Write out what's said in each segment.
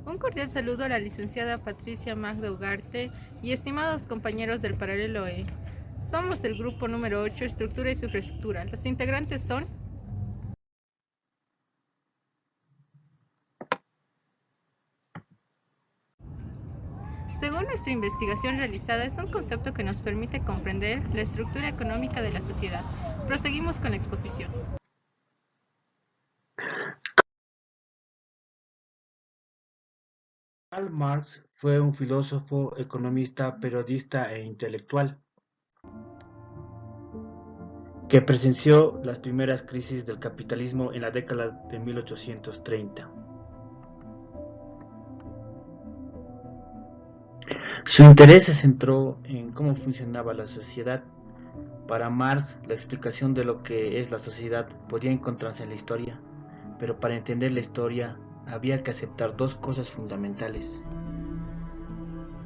Un cordial saludo a la licenciada Patricia Magda Ugarte y estimados compañeros del Paralelo E. Somos el grupo número 8, Estructura y Infraestructura. Los integrantes son... Según nuestra investigación realizada, es un concepto que nos permite comprender la estructura económica de la sociedad. Proseguimos con la exposición. Karl Marx fue un filósofo, economista, periodista e intelectual que presenció las primeras crisis del capitalismo en la década de 1830. Su interés se centró en cómo funcionaba la sociedad. Para Marx, la explicación de lo que es la sociedad podía encontrarse en la historia, pero para entender la historia había que aceptar dos cosas fundamentales.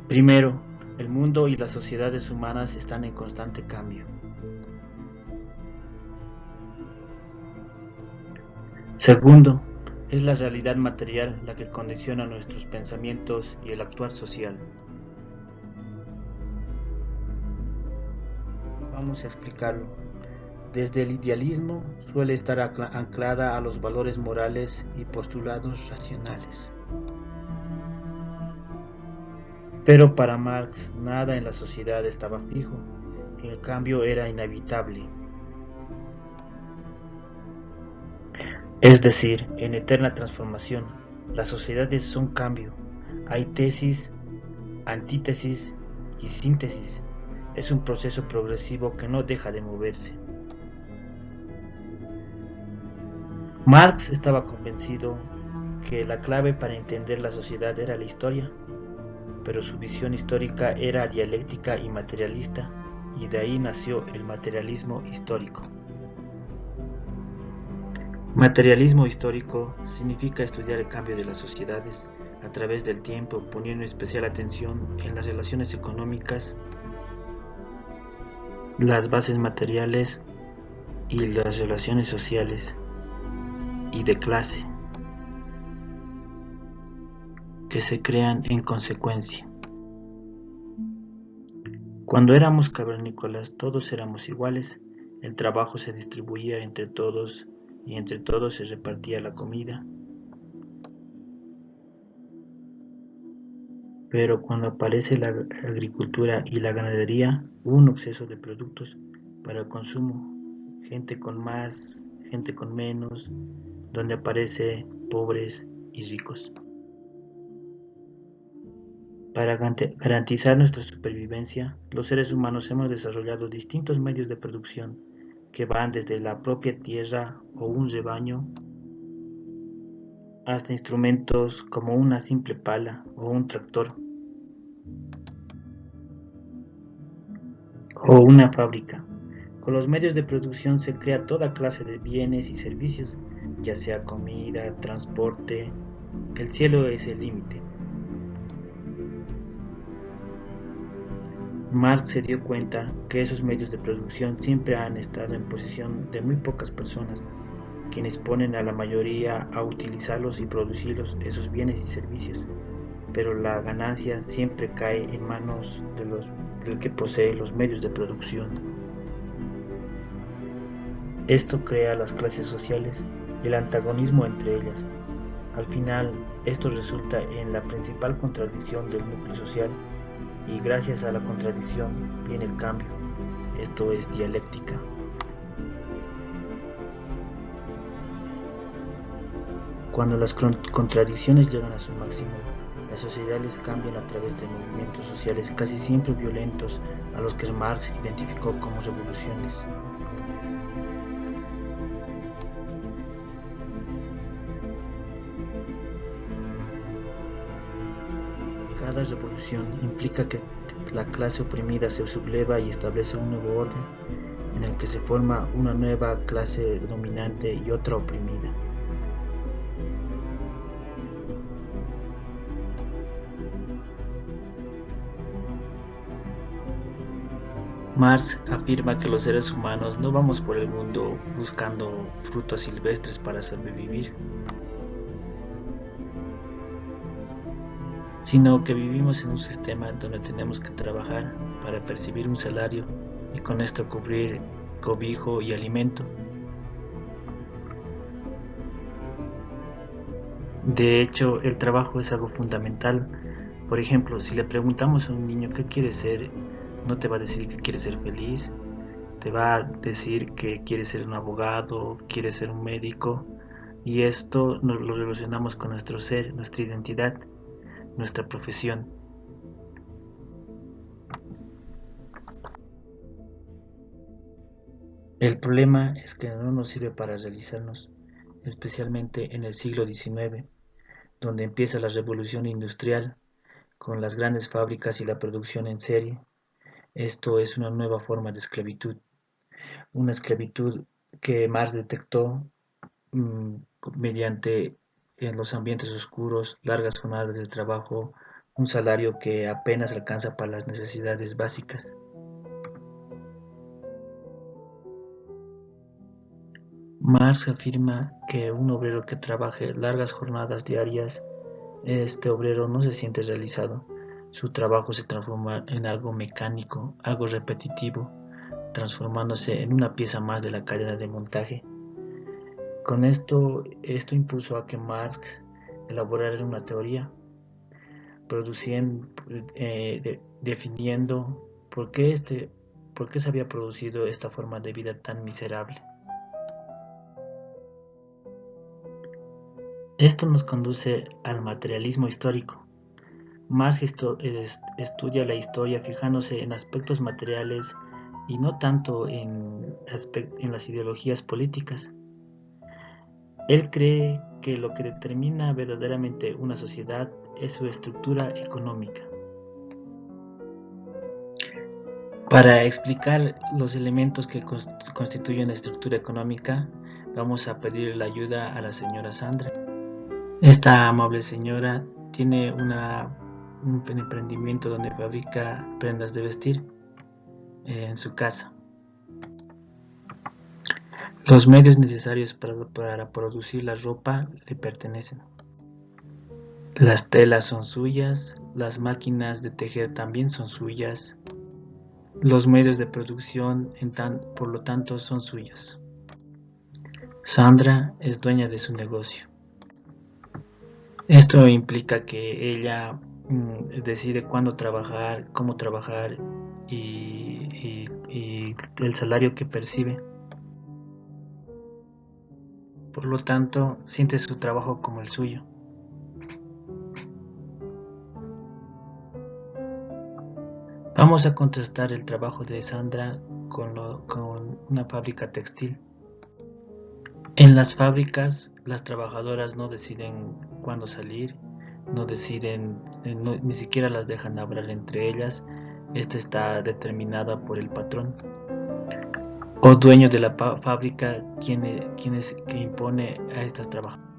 Primero, el mundo y las sociedades humanas están en constante cambio. Segundo, es la realidad material la que condiciona nuestros pensamientos y el actuar social. Vamos a explicarlo. Desde el idealismo suele estar anclada a los valores morales y postulados racionales. Pero para Marx nada en la sociedad estaba fijo, el cambio era inevitable. Es decir, en eterna transformación, las sociedades son cambio. Hay tesis, antítesis y síntesis. Es un proceso progresivo que no deja de moverse. Marx estaba convencido que la clave para entender la sociedad era la historia, pero su visión histórica era dialéctica y materialista, y de ahí nació el materialismo histórico. Materialismo histórico significa estudiar el cambio de las sociedades a través del tiempo, poniendo especial atención en las relaciones económicas, las bases materiales y las relaciones sociales y de clase que se crean en consecuencia. Cuando éramos cavernícolas todos éramos iguales, el trabajo se distribuía entre todos y entre todos se repartía la comida. Pero cuando aparece la agricultura y la ganadería, hubo un exceso de productos para el consumo, gente con más, gente con menos, donde aparece pobres y ricos. Para garantizar nuestra supervivencia, los seres humanos hemos desarrollado distintos medios de producción que van desde la propia tierra o un rebaño hasta instrumentos como una simple pala o un tractor o una fábrica. Con los medios de producción se crea toda clase de bienes y servicios, ya sea comida, transporte. El cielo es el límite. Marx se dio cuenta que esos medios de producción siempre han estado en posesión de muy pocas personas, quienes ponen a la mayoría a utilizarlos y producir esos bienes y servicios, pero la ganancia siempre cae en manos del que posee los medios de producción. Esto crea las clases sociales y el antagonismo entre ellas. Al final, esto resulta en la principal contradicción del núcleo social, y gracias a la contradicción viene el cambio. Esto es dialéctica. Cuando las contradicciones llegan a su máximo, las sociedades cambian a través de movimientos sociales casi siempre violentos, a los que Marx identificó como revoluciones. Cada revolución implica que la clase oprimida se subleva y establece un nuevo orden, en el que se forma una nueva clase dominante y otra oprimida. Marx afirma que los seres humanos no vamos por el mundo buscando frutos silvestres para sobrevivir. sino que vivimos en un sistema donde tenemos que trabajar para percibir un salario y con esto cubrir cobijo y alimento. De hecho, el trabajo es algo fundamental. Por ejemplo, si le preguntamos a un niño qué quiere ser, no te va a decir que quiere ser feliz, te va a decir que quiere ser un abogado, quiere ser un médico, y esto nos lo relacionamos con nuestro ser, nuestra identidad, nuestra profesión. El problema es que no nos sirve para realizarnos, especialmente en el siglo XIX, donde empieza la revolución industrial, con las grandes fábricas y la producción en serie. Esto es una nueva forma de esclavitud, una esclavitud que Marx detectó mm, mediante en los ambientes oscuros, largas jornadas de trabajo, un salario que apenas alcanza para las necesidades básicas. Marx afirma que un obrero que trabaje largas jornadas diarias, este obrero no se siente realizado. Su trabajo se transforma en algo mecánico, algo repetitivo, transformándose en una pieza más de la cadena de montaje. Con esto impulsó a que Marx elaborara una teoría, definiendo por qué se había producido esta forma de vida tan miserable. Esto nos conduce al materialismo histórico. Marx estudia la historia fijándose en aspectos materiales y no tanto en las ideologías políticas. Él cree que lo que determina verdaderamente una sociedad es su estructura económica. Para explicar los elementos que constituyen la estructura económica, vamos a pedir la ayuda a la señora Sandra. Esta amable señora tiene un emprendimiento donde fabrica prendas de vestir en su casa. Los medios necesarios para producir la ropa le pertenecen. Las telas son suyas, las máquinas de tejer también son suyas, los medios de producción por lo tanto son suyos. Sandra es dueña de su negocio. Esto implica que ella decide cuándo trabajar, cómo trabajar y el salario que percibe. Por lo tanto, siente su trabajo como el suyo. Vamos a contrastar el trabajo de Sandra con una fábrica textil. En las fábricas, las trabajadoras no deciden cuándo salir, ni siquiera las dejan hablar entre ellas. Esta está determinada por el patrón o dueño de la fábrica, que impone a estas trabajadoras.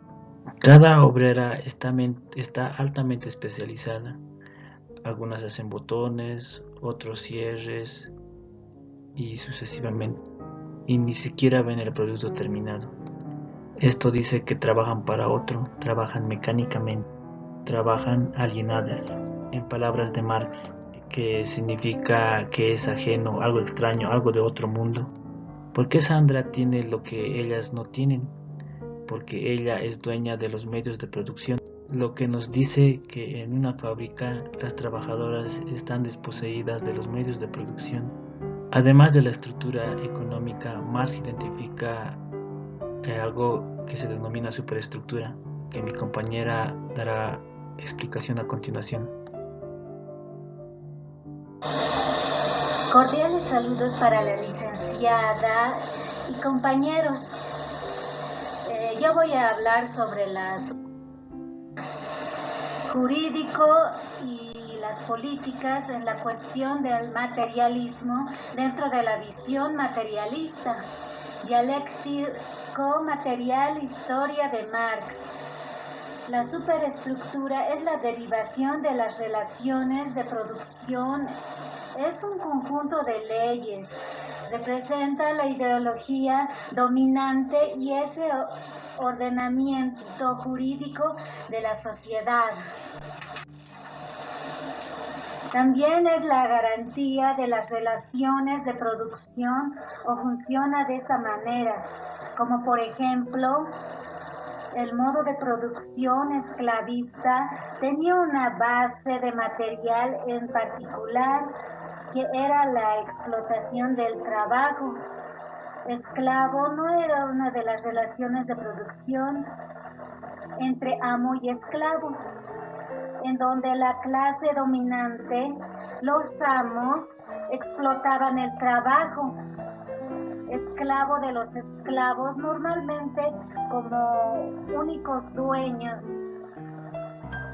Cada obrera está altamente especializada. Algunas hacen botones, otros cierres y sucesivamente, y ni siquiera ven el producto terminado. Esto dice que trabajan para otro, trabajan mecánicamente, trabajan alienadas, en palabras de Marx, que significa que es ajeno, algo extraño, algo de otro mundo. ¿Por qué Sandra tiene lo que ellas no tienen? Porque ella es dueña de los medios de producción, lo que nos dice que en una fábrica las trabajadoras están desposeídas de los medios de producción. Además de la estructura económica, Marx identifica algo que se denomina superestructura, que mi compañera dará explicación a continuación. Cordiales saludos para la licenciada y compañeros. Yo voy a hablar sobre las jurídico y las políticas en la cuestión del materialismo dentro de la visión materialista, dialéctico-material, historia de Marx. La superestructura es la derivación de las relaciones de producción, es un conjunto de leyes, representa la ideología dominante y ese ordenamiento jurídico de la sociedad. También es la garantía de las relaciones de producción o funciona de esta manera, como por ejemplo, el modo de producción esclavista tenía una base de material en particular que era la explotación del trabajo. Esclavo no era una de las relaciones de producción entre amo y esclavo, en donde la clase dominante, los amos, explotaban el trabajo esclavo de los esclavos, normalmente como únicos dueños.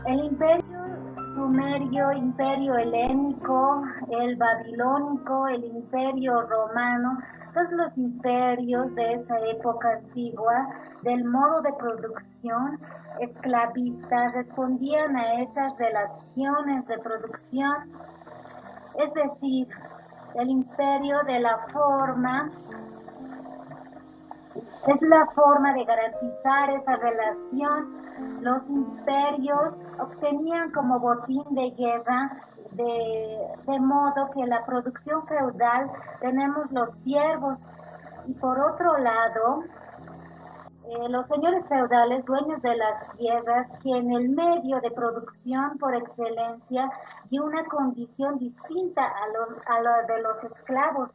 El imperio sumerio, imperio helénico, el babilónico, el imperio romano, todos los imperios de esa época antigua, del modo de producción esclavista, respondían a esas relaciones de producción, es decir, el imperio de la forma es la forma de garantizar esa relación. Los imperios obtenían como botín de guerra, de modo que en la producción feudal tenemos los siervos. Y por otro lado, los señores feudales, dueños de las tierras, que en el medio de producción por excelencia y una condición distinta a lo de los esclavos.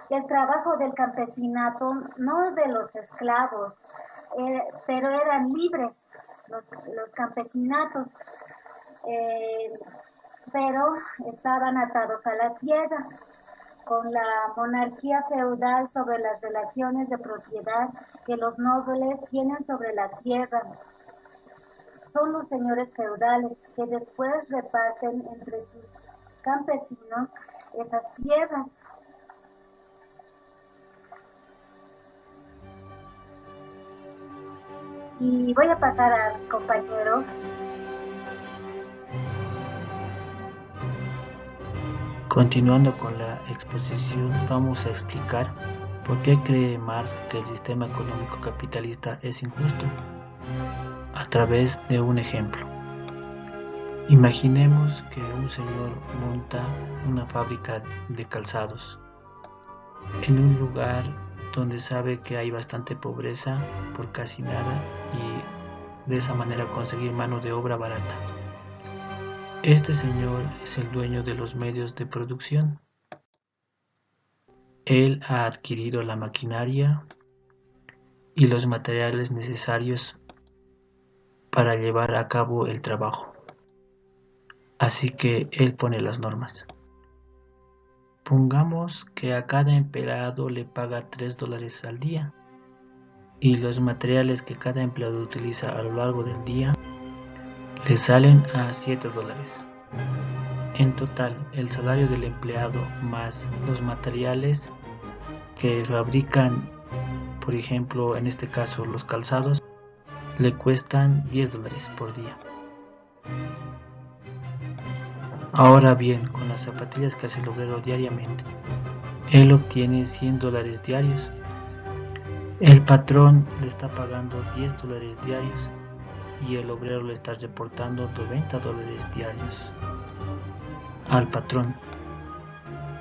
El trabajo del campesinato, no de los esclavos, pero eran libres los campesinatos, pero estaban atados a la tierra, con la monarquía feudal sobre las relaciones de propiedad que los nobles tienen sobre la tierra. Son los señores feudales que después reparten entre sus campesinos esas tierras. Y voy a pasar a mi compañero. Continuando con la exposición, vamos a explicar por qué cree Marx que el sistema económico capitalista es injusto, a través de un ejemplo. Imaginemos que un señor monta una fábrica de calzados en un lugar donde sabe que hay bastante pobreza por casi nada y de esa manera conseguir mano de obra barata. Este señor es el dueño de los medios de producción. Él ha adquirido la maquinaria y los materiales necesarios para llevar a cabo el trabajo. Así que él pone las normas. Pongamos que a cada empleado le paga $3 al día y los materiales que cada empleado utiliza a lo largo del día le salen a $7. En total, el salario del empleado más los materiales que fabrican, por ejemplo, en este caso los calzados, le cuestan $10 por día. Ahora bien, con las zapatillas que hace el obrero diariamente, él obtiene $100 diarios. El patrón le está pagando $10 diarios y el obrero le está reportando $90 diarios al patrón.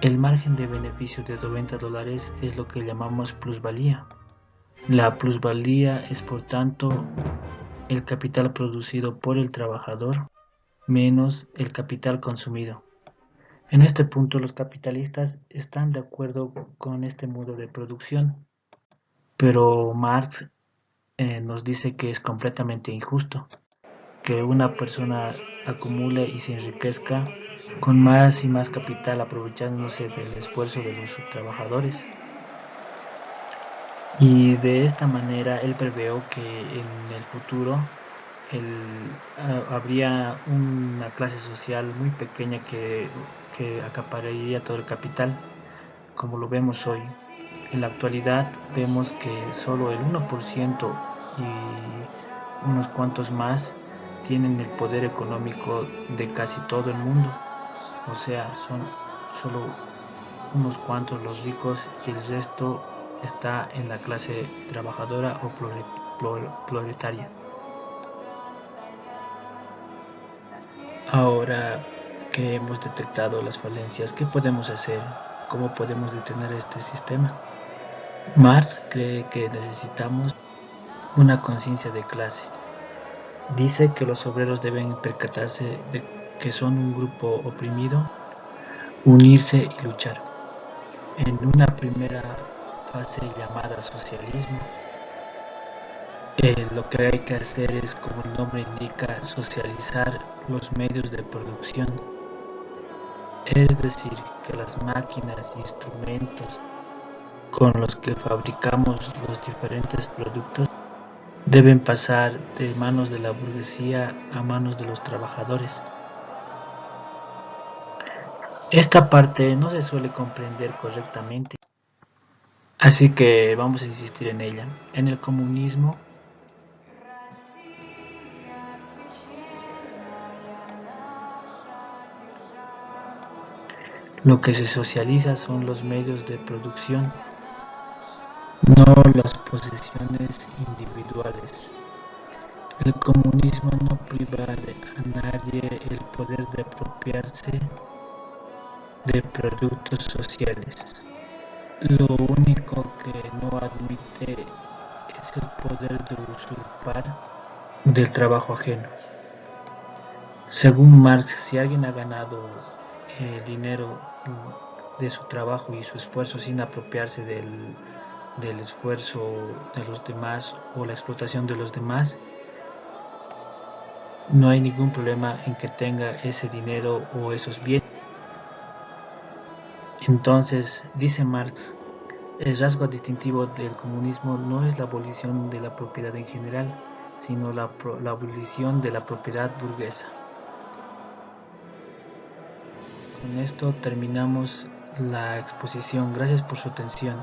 El margen de beneficio de $90 es lo que llamamos plusvalía. La plusvalía es, por tanto, el capital producido por el trabajador menos el capital consumido. En este punto los capitalistas están de acuerdo con este modo de producción, pero Marx nos dice que es completamente injusto que una persona acumule y se enriquezca con más y más capital aprovechándose del esfuerzo de los trabajadores. Y de esta manera él preveó que en el futuro habría una clase social muy pequeña que acapararía todo el capital, como lo vemos hoy. En la actualidad vemos que solo el 1% y unos cuantos más tienen el poder económico de casi todo el mundo. O sea, son solo unos cuantos los ricos y el resto está en la clase trabajadora o proletaria. Ahora que hemos detectado las falencias, ¿qué podemos hacer? ¿Cómo podemos detener este sistema? Marx cree que necesitamos una conciencia de clase. Dice que los obreros deben percatarse de que son un grupo oprimido, unirse y luchar. En una primera fase llamada socialismo, lo que hay que hacer es, como el nombre indica, socializar los medios de producción. Es decir, que las máquinas e instrumentos con los que fabricamos los diferentes productos deben pasar de manos de la burguesía a manos de los trabajadores. Esta parte no se suele comprender correctamente, así que vamos a insistir en ella. En el comunismo, lo que se socializa son los medios de producción, no las posesiones individuales. El comunismo no priva a nadie el poder de apropiarse de productos sociales. Lo único que no admite es el poder de usurpar del trabajo ajeno. Según Marx, si alguien ha ganado dinero de su trabajo y su esfuerzo sin apropiarse del esfuerzo de los demás o la explotación de los demás, no hay ningún problema en que tenga ese dinero o esos bienes. Entonces, dice Marx, el rasgo distintivo del comunismo no es la abolición de la propiedad en general, sino la abolición de la propiedad burguesa. Con esto terminamos la exposición. Gracias por su atención.